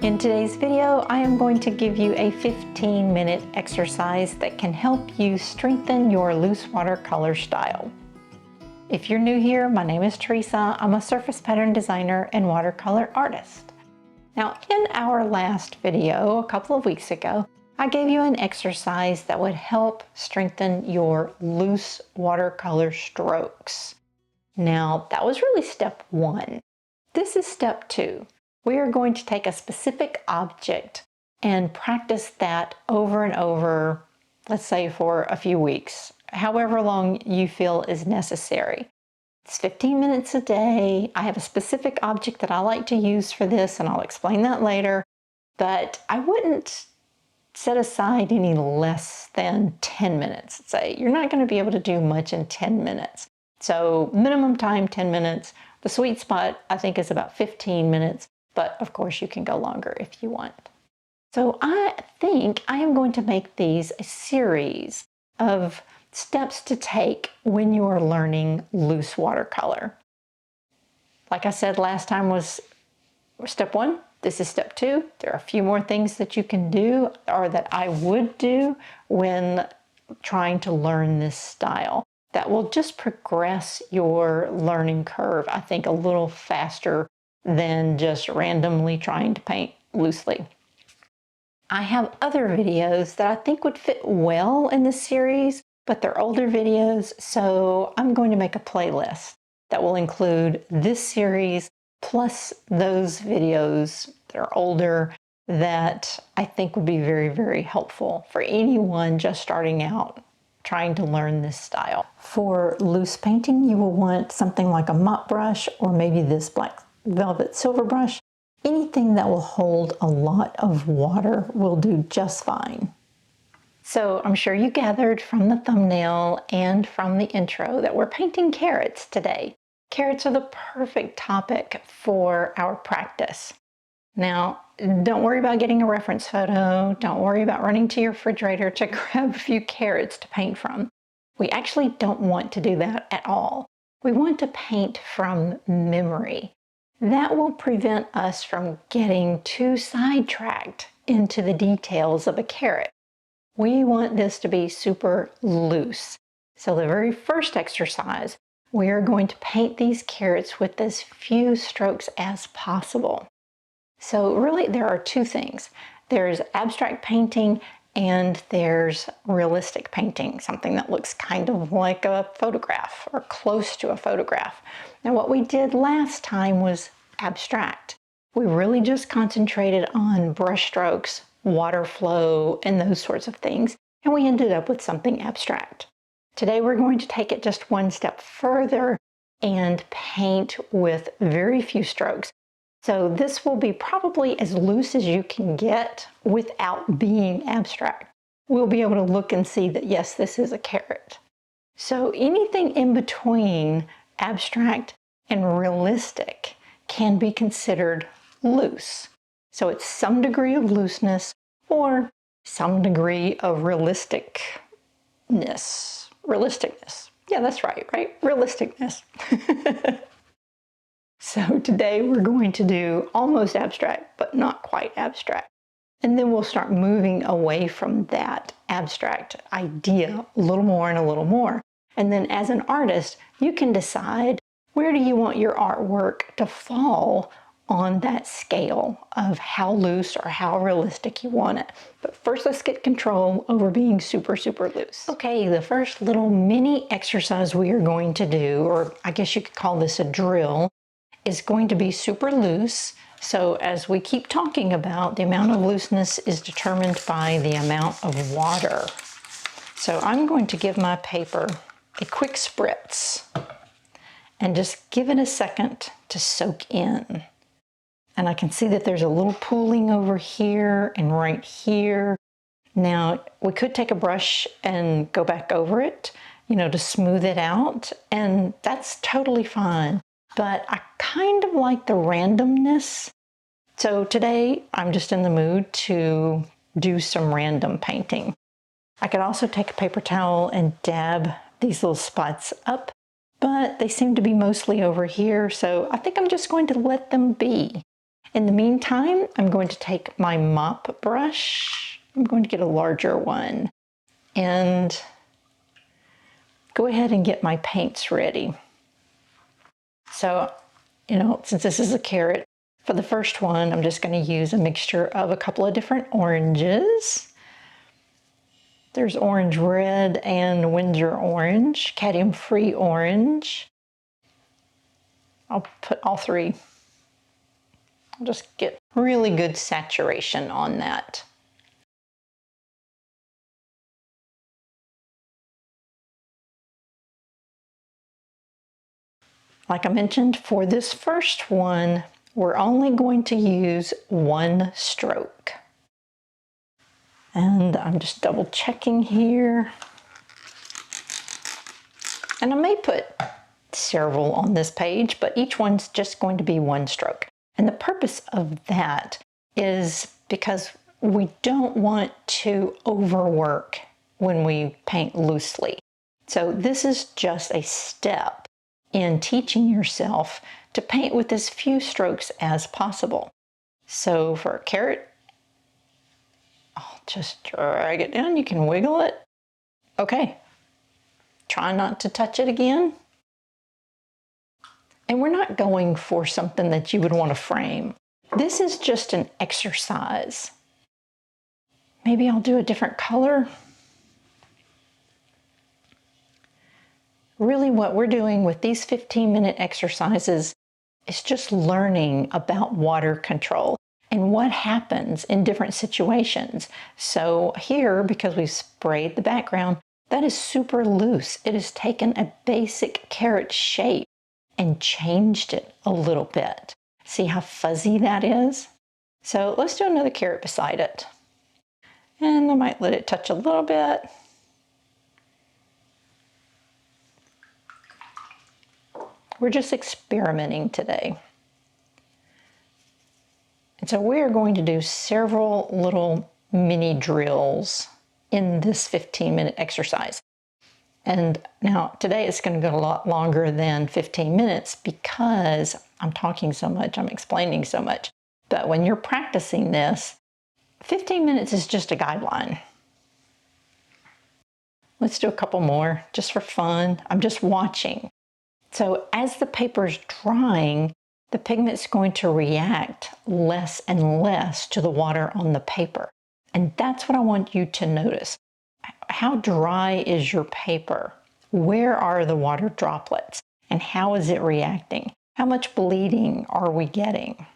In today's video, I am going to give you a 15-minute exercise that can help you strengthen your loose watercolor style. If you're new here, my name is Teresa. I'm a surface pattern designer and watercolor artist. Now, in our last video, a couple of weeks ago, I gave you an exercise that would help strengthen your loose watercolor strokes. Now, that was really step one. This is step two. We are going to take a specific object and practice that over and over, let's say for a few weeks, however long you feel is necessary. It's 15 minutes a day. I have a specific object that I like to use for this, and I'll explain that later, but I wouldn't set aside any less than 10 minutes. Say you're not going to be able to do much in 10 minutes. So minimum time, 10 minutes. The sweet spot, I think, is about 15 minutes. But of course you can go longer if you want. So I think I am going to make these a series of steps to take when you are learning loose watercolor. Like I said last time was step one. This is step two. There are a few more things that you can do, or that I would do when trying to learn this style, that will just progress your learning curve, I think, a little faster than just randomly trying to paint loosely. I have other videos that I think would fit well in this series, but they're older videos, so I'm going to make a playlist that will include this series plus those videos that are older that I think would be very, very helpful for anyone just starting out trying to learn this style. For loose painting, you will want something like a mop brush, or maybe this black velvet silver brush. Anything that will hold a lot of water will do just fine. So I'm sure you gathered from the thumbnail and from the intro that we're painting carrots today. Carrots are the perfect topic for our practice. Now, don't worry about getting a reference photo. Don't worry about running to your refrigerator to grab a few carrots to paint from. We actually don't want to do that at all. We want to paint from memory. That will prevent us from getting too sidetracked into the details of a carrot. We want this to be super loose. So the very first exercise, we are going to paint these carrots with as few strokes as possible. So really there are two things. There's abstract painting and there's realistic painting, something that looks kind of like a photograph or close to a photograph. Now what we did last time was abstract. We really just concentrated on brush strokes, water flow, and those sorts of things, and we ended up with something abstract. Today we're going to take it just one step further and paint with very few strokes. So this will be probably as loose as you can get without being abstract. We'll be able to look and see that, yes, this is a carrot. So anything in between abstract and realistic can be considered loose. So it's some degree of looseness or some degree of realisticness. Realisticness. Yeah, that's right? Realisticness. So today we're going to do almost abstract, but not quite abstract. And then we'll start moving away from that abstract idea a little more and a little more. And then as an artist, you can decide where do you want your artwork to fall on that scale of how loose or how realistic you want it. But first, let's get control over being super, super loose. Okay, the first little mini exercise we are going to do, or I guess you could call this a drill, is going to be super loose. So as we keep talking about, the amount of looseness is determined by the amount of water. So I'm going to give my paper a quick spritz and just give it a second to soak in. And I can see that there's a little pooling over here and right here. Now, we could take a brush and go back over it, to smooth it out, and that's totally fine. But I kind of like the randomness. So today I'm just in the mood to do some random painting. I could also take a paper towel and dab these little spots up, but they seem to be mostly over here, so I think I'm just going to let them be. In the meantime, I'm going to take my mop brush. I'm going to get a larger one and go ahead and get my paints ready. So, since this is a carrot, for the first one, I'm just going to use a mixture of a couple of different oranges. There's orange red and Windsor orange, cadmium-free orange. I'll put all three. I'll just get really good saturation on that. Like I mentioned, for this first one, we're only going to use one stroke. And I'm just double checking here. And I may put several on this page, but each one's just going to be one stroke. And the purpose of that is because we don't want to overwork when we paint loosely. So this is just a step in teaching yourself to paint with as few strokes as possible. So for a carrot, I'll just drag it down. You can wiggle it. Okay. Try not to touch it again. And we're not going for something that you would want to frame. This is just an exercise. Maybe I'll do a different color. Really what we're doing with these 15-minute exercises is just learning about water control and what happens in different situations. So here, because we've sprayed the background, that is super loose. It has taken a basic carrot shape and changed it a little bit. See how fuzzy that is? So let's do another carrot beside it. And I might let it touch a little bit. We're just experimenting today. And so we're going to do several little mini drills in this 15-minute exercise. And now today it's going to go a lot longer than 15 minutes because I'm talking so much, I'm explaining so much. But when you're practicing this, 15 minutes is just a guideline. Let's do a couple more just for fun. I'm just watching. So as the paper's drying, the pigment's going to react less and less to the water on the paper. And that's what I want you to notice. How dry is your paper? Where are the water droplets? And how is it reacting? How much bleeding are we getting?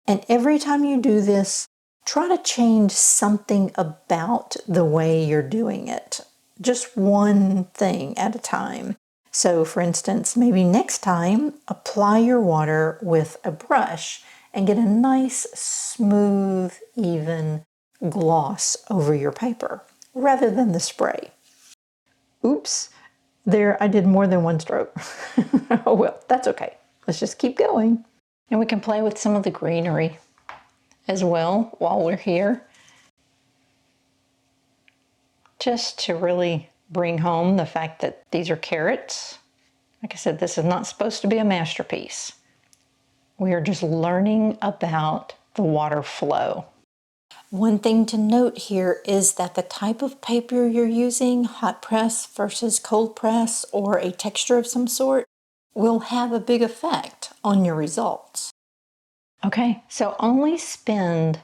And every time you do this, try to change something about the way you're doing it. Just one thing at a time. So for instance, maybe next time, apply your water with a brush and get a nice, smooth, even gloss over your paper, rather than the spray. Oops, there I did more than one stroke. Oh well, that's okay. Let's just keep going. And we can play with some of the greenery as well while we're here. Just to really bring home the fact that these are carrots. Like I said, this is not supposed to be a masterpiece. We are just learning about the water flow. One thing to note here is that the type of paper you're using, hot press versus cold press, or a texture of some sort, will have a big effect on your results. Okay, so only spend,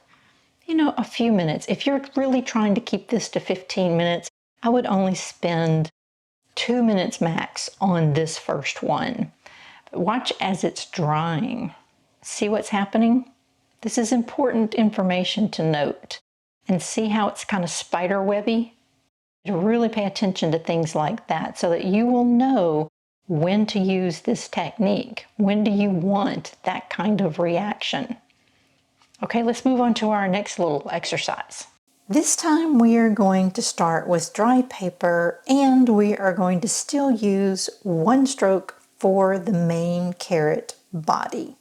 a few minutes. If you're really trying to keep this to 15 minutes, I would only spend 2 minutes max on this first one. Watch as it's drying. See what's happening? This is important information to note. And see how it's kind of spider webby? To really pay attention to things like that so that you will know when to use this technique. When do you want that kind of reaction? Okay, let's move on to our next little exercise. This time we are going to start with dry paper, and we are going to still use one stroke for the main carrot body.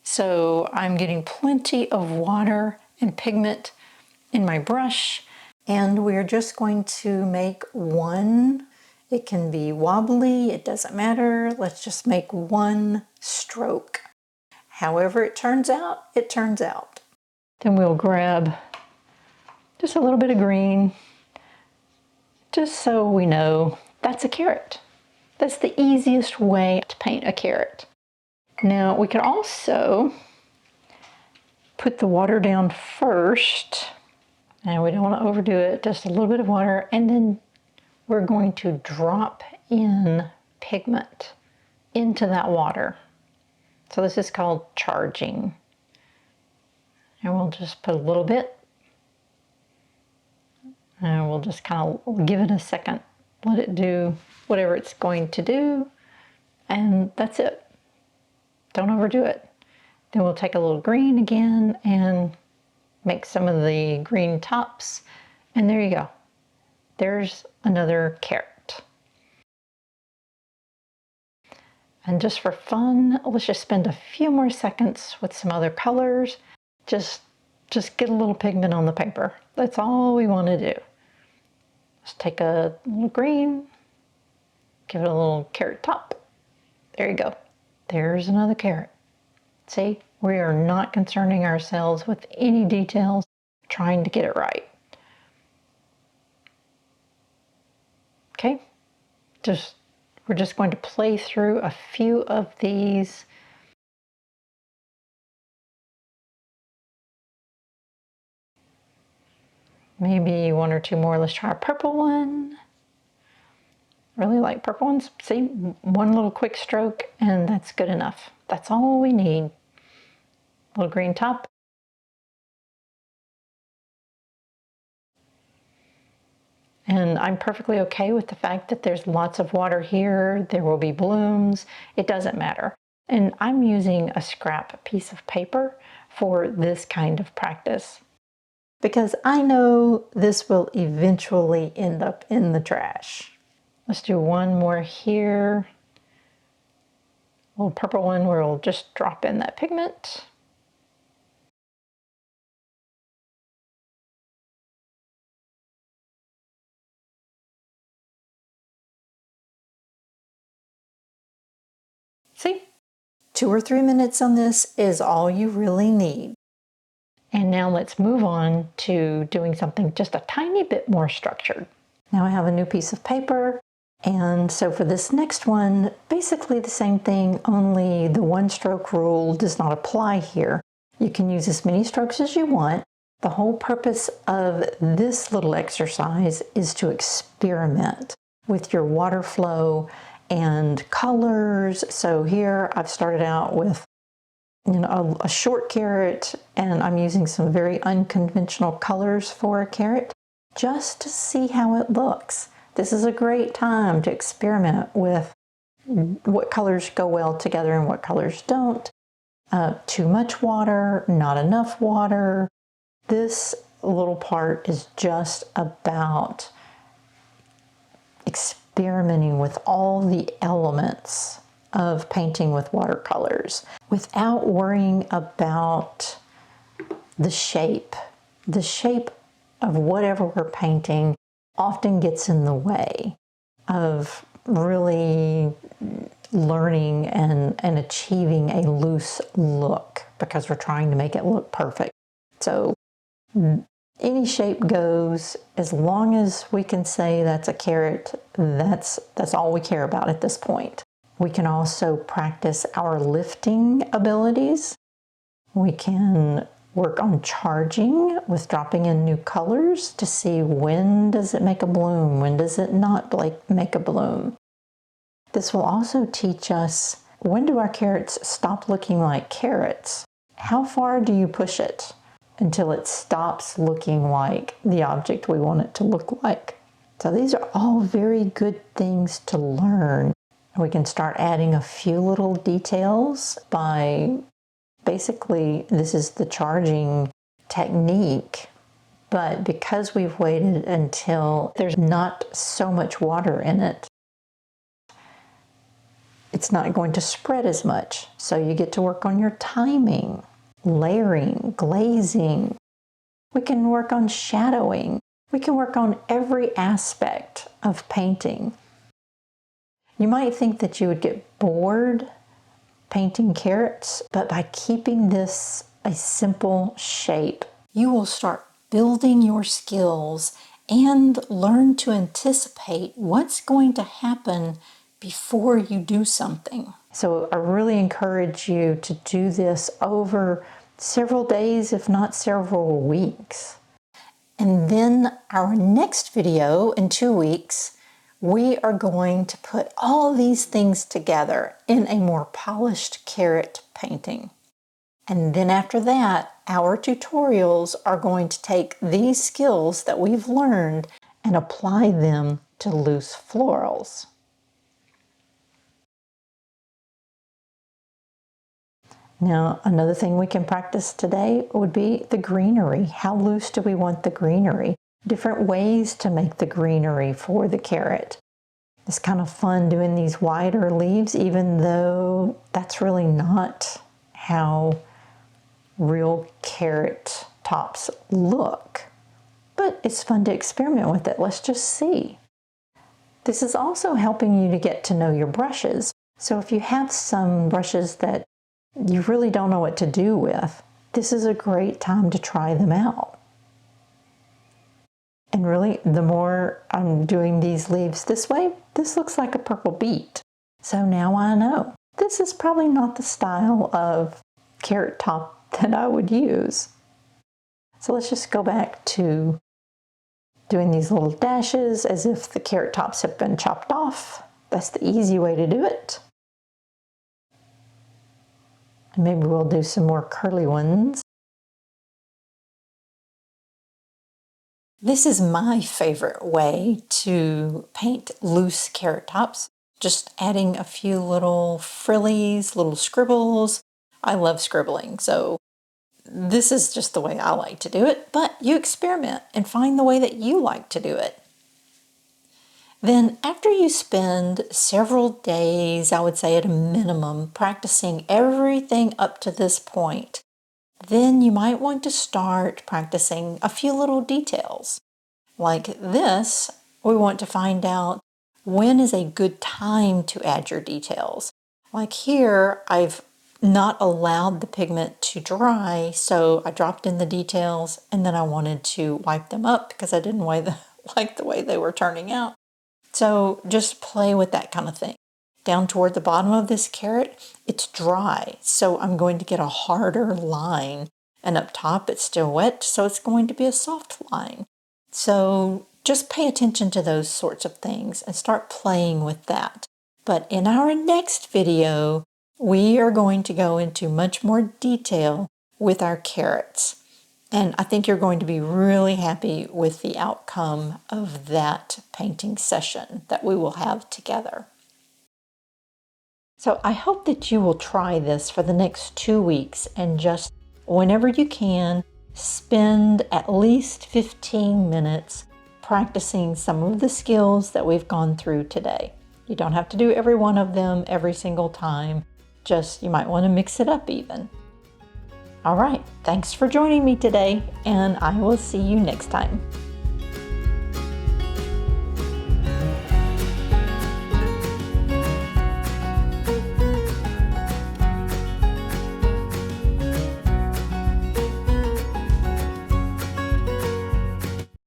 So I'm getting plenty of water and pigment in my brush, and we're just going to make one. It can be wobbly, it doesn't matter. Let's just make one stroke. However it turns out, it turns out. Then we'll grab just a little bit of green, just so we know that's a carrot. That's the easiest way to paint a carrot. Now we can also put the water down first, and we don't want to overdo it, just a little bit of water, and then we're going to drop in pigment into that water. So this is called charging. And we'll just put a little bit, and we'll just kind of give it a second, let it do whatever it's going to do, and that's it. Don't overdo it. Then we'll take a little green again and make some of the green tops, and there you go. There's another carrot. And just for fun, let's just spend a few more seconds with some other colors. Just get a little pigment on the paper. That's all we want to do. Just take a little green, give it a little carrot top. There you go. There's another carrot. See, we are not concerning ourselves with any details, trying to get it right. Okay, we're just going to play through a few of these. Maybe one or two more. Let's try a purple one. Really like purple ones. See, one little quick stroke and that's good enough. That's all we need. Little green top. And I'm perfectly okay with the fact that there's lots of water here. There will be blooms. It doesn't matter. And I'm using a scrap piece of paper for this kind of practice, because I know this will eventually end up in the trash. Let's do one more here. A little purple one where we'll just drop in that pigment. See? 2 or 3 minutes on this is all you really need. And now let's move on to doing something just a tiny bit more structured. Now I have a new piece of paper, and so for this next one, basically the same thing, only the one stroke rule does not apply here. You can use as many strokes as you want. The whole purpose of this little exercise is to experiment with your water flow and colors. So here I've started out with a short carrot, and I'm using some very unconventional colors for a carrot just to see how it looks. This is a great time to experiment with what colors go well together and what colors don't. Too much water, not enough water. This little part is just about experimenting with all the elements of painting with watercolors without worrying about the shape. The shape of whatever we're painting often gets in the way of really learning and achieving a loose look, because we're trying to make it look perfect. So any shape goes, as long as we can say that's a carrot. That's all we care about at this point. We can also practice our lifting abilities. We can work on charging with dropping in new colors to see when does it make a bloom, when does it not make a bloom. This will also teach us, when do our carrots stop looking like carrots? How far do you push it until it stops looking like the object we want it to look like? So these are all very good things to learn. We can start adding a few little details by, basically, this is the charging technique, but because we've waited until there's not so much water in it, it's not going to spread as much. So you get to work on your timing, layering, glazing. We can work on shadowing. We can work on every aspect of painting. You might think that you would get bored painting carrots, but by keeping this a simple shape, you will start building your skills and learn to anticipate what's going to happen before you do something. So I really encourage you to do this over several days, if not several weeks. And then our next video in 2 weeks, we are going to put all these things together in a more polished carrot painting. And then after that, our tutorials are going to take these skills that we've learned and apply them to loose florals. Now, another thing we can practice today would be the greenery. How loose do we want the greenery? Different ways to make the greenery for the carrot. It's kind of fun doing these wider leaves, even though that's really not how real carrot tops look. But it's fun to experiment with it. Let's just see. This is also helping you to get to know your brushes. So if you have some brushes that you really don't know what to do with, this is a great time to try them out. And really, the more I'm doing these leaves this way, this looks like a purple beet. So now I know. This is probably not the style of carrot top that I would use. So let's just go back to doing these little dashes as if the carrot tops have been chopped off. That's the easy way to do it. And maybe we'll do some more curly ones. This is my favorite way to paint loose carrot tops. Just adding a few little frillies, little scribbles. I love scribbling, so this is just the way I like to do it, but you experiment and find the way that you like to do it. Then after you spend several days, I would say at a minimum, practicing everything up to this point, then you might want to start practicing a few little details. Like this, we want to find out when is a good time to add your details. Like here, I've not allowed the pigment to dry, so I dropped in the details and then I wanted to wipe them up because I didn't like the way they were turning out. So just play with that kind of thing. Down toward the bottom of this carrot, it's dry, so I'm going to get a harder line. And up top, it's still wet, so it's going to be a soft line. So just pay attention to those sorts of things and start playing with that. But in our next video, we are going to go into much more detail with our carrots. And I think you're going to be really happy with the outcome of that painting session that we will have together. So I hope that you will try this for the next 2 weeks and just whenever you can, spend at least 15 minutes practicing some of the skills that we've gone through today. You don't have to do every one of them every single time. Just you might want to mix it up even. All right, thanks for joining me today, and I will see you next time.